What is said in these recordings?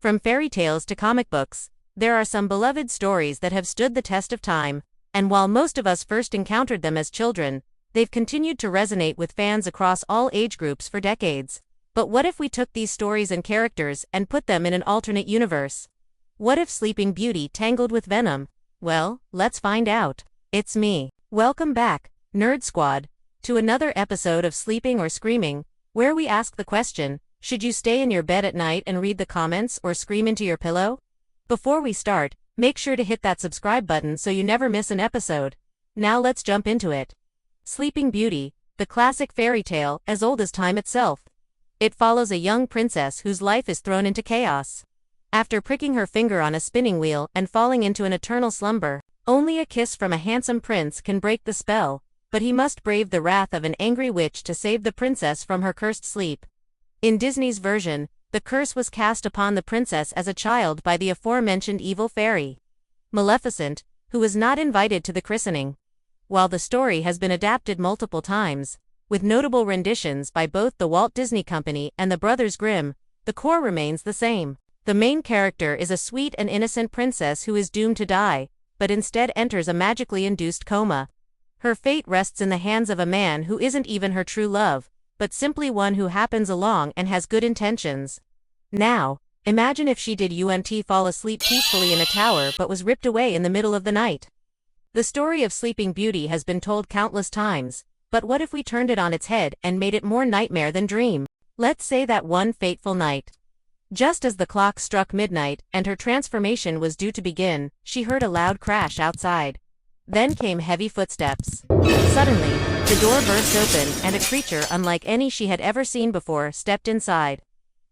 From fairy tales to comic books, there are some beloved stories that have stood the test of time, and while most of us first encountered them as children, they've continued to resonate with fans across all age groups for decades. But what if we took these stories and characters and put them in an alternate universe? What if Sleeping Beauty tangled with Venom? Well, let's find out. It's me. Welcome back, Nerd Squad, to another episode of Sleeping or Screaming, where we ask the question, should you stay in your bed at night and read the comments or scream into your pillow? Before we start, make sure to hit that subscribe button so you never miss an episode. Now let's jump into it. Sleeping Beauty, the classic fairy tale as old as time itself. It follows a young princess whose life is thrown into chaos. After pricking her finger on a spinning wheel and falling into an eternal slumber, only a kiss from a handsome prince can break the spell, but he must brave the wrath of an angry witch to save the princess from her cursed sleep. In Disney's version, the curse was cast upon the princess as a child by the aforementioned evil fairy, Maleficent, who was not invited to the christening. While the story has been adapted multiple times, with notable renditions by both the Walt Disney Company and the Brothers Grimm, the core remains the same. The main character is a sweet and innocent princess who is doomed to die, but instead enters a magically induced coma. Her fate rests in the hands of a man who isn't even her true love, but simply one who happens along and has good intentions. Now, imagine if she did fall asleep peacefully in a tower but was ripped away in the middle of the night. The story of Sleeping Beauty has been told countless times, but what if we turned it on its head and made it more nightmare than dream? Let's say that one fateful night, just as the clock struck midnight and her transformation was due to begin, she heard a loud crash outside. Then came heavy footsteps. Suddenly, the door burst open and a creature unlike any she had ever seen before stepped inside.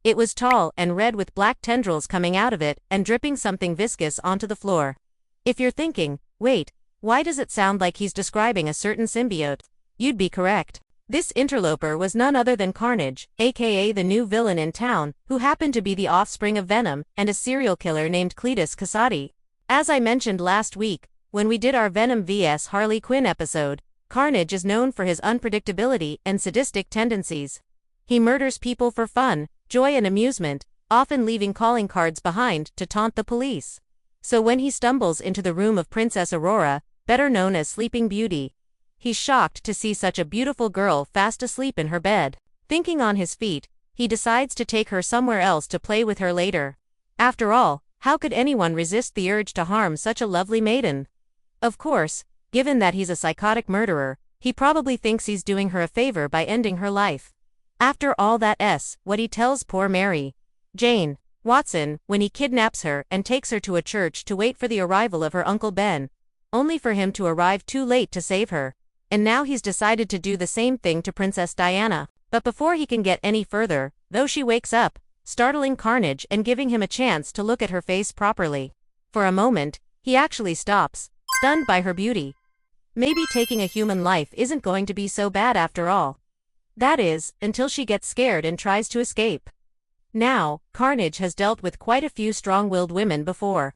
It was tall and red with black tendrils coming out of it and dripping something viscous onto the floor. If you're thinking, wait, why does it sound like he's describing a certain symbiote? You'd be correct. This interloper was none other than Carnage, aka the new villain in town, who happened to be the offspring of Venom and a serial killer named Cletus Kasady. As I mentioned last week, when we did our Venom vs. Harley Quinn episode, Carnage is known for his unpredictability and sadistic tendencies. He murders people for fun, joy and amusement, often leaving calling cards behind to taunt the police. So when he stumbles into the room of Princess Aurora, better known as Sleeping Beauty, he's shocked to see such a beautiful girl fast asleep in her bed. Thinking on his feet, he decides to take her somewhere else to play with her later. After all, how could anyone resist the urge to harm such a lovely maiden? Of course, given that he's a psychotic murderer, he probably thinks he's doing her a favor by ending her life. After all what he tells poor Mary Jane Watson when he kidnaps her and takes her to a church to wait for the arrival of her Uncle Ben, only for him to arrive too late to save her. And now he's decided to do the same thing to Princess Diana. But before he can get any further, though, she wakes up, startling Carnage and giving him a chance to look at her face properly. For a moment, he actually stops, stunned by her beauty. Maybe taking a human life isn't going to be so bad after all. That is, until she gets scared and tries to escape. Now, Carnage has dealt with quite a few strong-willed women before,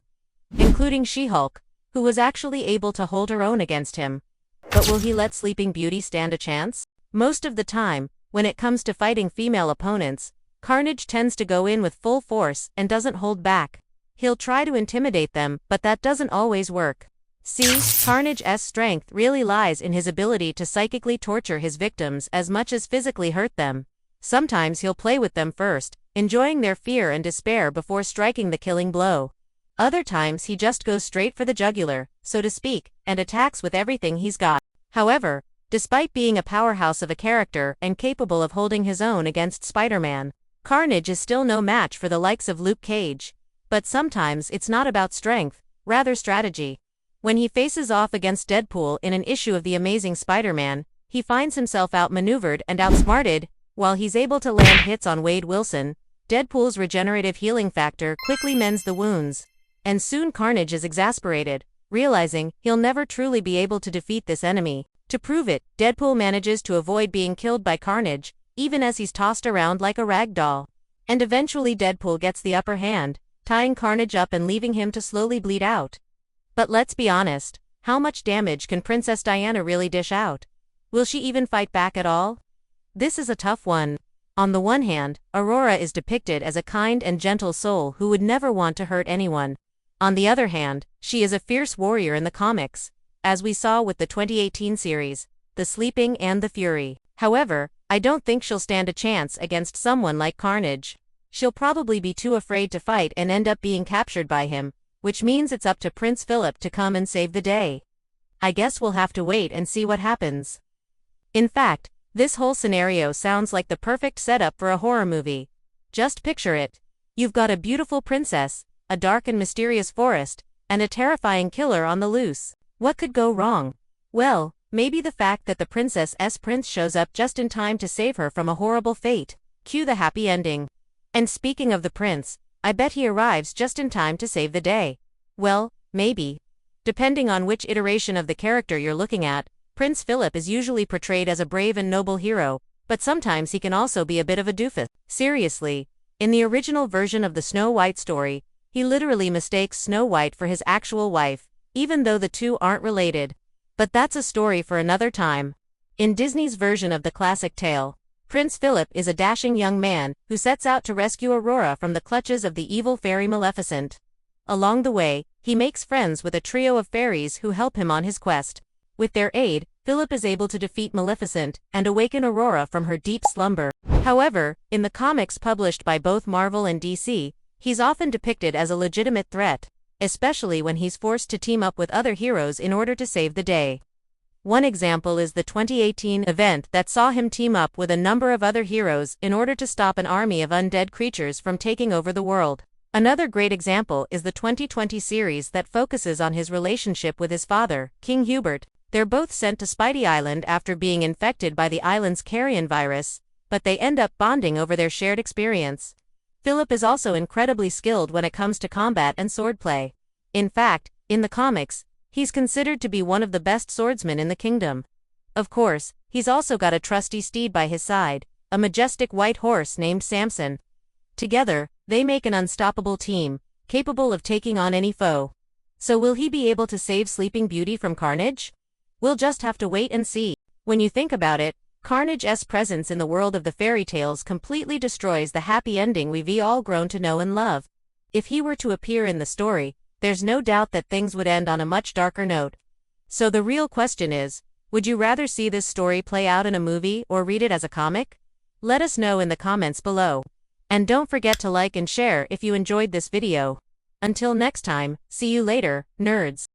including She-Hulk, who was actually able to hold her own against him. But will he let Sleeping Beauty stand a chance? Most of the time, when it comes to fighting female opponents, Carnage tends to go in with full force and doesn't hold back. He'll try to intimidate them, but that doesn't always work. See, Carnage's strength really lies in his ability to psychically torture his victims as much as physically hurt them. Sometimes he'll play with them first, enjoying their fear and despair before striking the killing blow. Other times he just goes straight for the jugular, so to speak, and attacks with everything he's got. However, despite being a powerhouse of a character and capable of holding his own against Spider-Man, Carnage is still no match for the likes of Luke Cage. But sometimes it's not about strength, rather strategy. When he faces off against Deadpool in an issue of The Amazing Spider-Man, he finds himself outmaneuvered and outsmarted. While he's able to land hits on Wade Wilson, Deadpool's regenerative healing factor quickly mends the wounds. And soon Carnage is exasperated, realizing he'll never truly be able to defeat this enemy. To prove it, Deadpool manages to avoid being killed by Carnage, even as he's tossed around like a rag doll. And eventually Deadpool gets the upper hand, tying Carnage up and leaving him to slowly bleed out. But let's be honest, how much damage can Princess Diana really dish out? Will she even fight back at all? This is a tough one. On the one hand, Aurora is depicted as a kind and gentle soul who would never want to hurt anyone. On the other hand, she is a fierce warrior in the comics, as we saw with the 2018 series, The Sleeping and the Fury. However, I don't think she'll stand a chance against someone like Carnage. She'll probably be too afraid to fight and end up being captured by him, which means it's up to Prince Philip to come and save the day. I guess we'll have to wait and see what happens. In fact, this whole scenario sounds like the perfect setup for a horror movie. Just picture it. You've got a beautiful princess, a dark and mysterious forest, and a terrifying killer on the loose. What could go wrong? Well, maybe the fact that the princess's prince shows up just in time to save her from a horrible fate. Cue the happy ending. And speaking of the prince, I bet he arrives just in time to save the day. Well, maybe. Depending on which iteration of the character you're looking at, Prince Philip is usually portrayed as a brave and noble hero, but sometimes he can also be a bit of a doofus. Seriously, in the original version of the Snow White story, he literally mistakes Snow White for his actual wife, even though the two aren't related. But that's a story for another time. In Disney's version of the classic tale, Prince Philip is a dashing young man who sets out to rescue Aurora from the clutches of the evil fairy Maleficent. Along the way, he makes friends with a trio of fairies who help him on his quest. With their aid, Philip is able to defeat Maleficent and awaken Aurora from her deep slumber. However, in the comics published by both Marvel and DC, he's often depicted as a legitimate threat, especially when he's forced to team up with other heroes in order to save the day. One example is the 2018 event that saw him team up with a number of other heroes in order to stop an army of undead creatures from taking over the world. Another great example is the 2020 series that focuses on his relationship with his father, King Hubert. They're both sent to Spidey Island after being infected by the island's carrion virus, but they end up bonding over their shared experience. Philip is also incredibly skilled when it comes to combat and swordplay. In fact, in the comics, he's considered to be one of the best swordsmen in the kingdom. Of course, he's also got a trusty steed by his side, a majestic white horse named Samson. Together, they make an unstoppable team, capable of taking on any foe. So will he be able to save Sleeping Beauty from Carnage? We'll just have to wait and see. When you think about it, Carnage's presence in the world of the fairy tales completely destroys the happy ending we've all grown to know and love. If he were to appear in the story, there's no doubt that things would end on a much darker note. So the real question is, would you rather see this story play out in a movie or read it as a comic? Let us know in the comments below. And don't forget to like and share if you enjoyed this video. Until next time, see you later, nerds.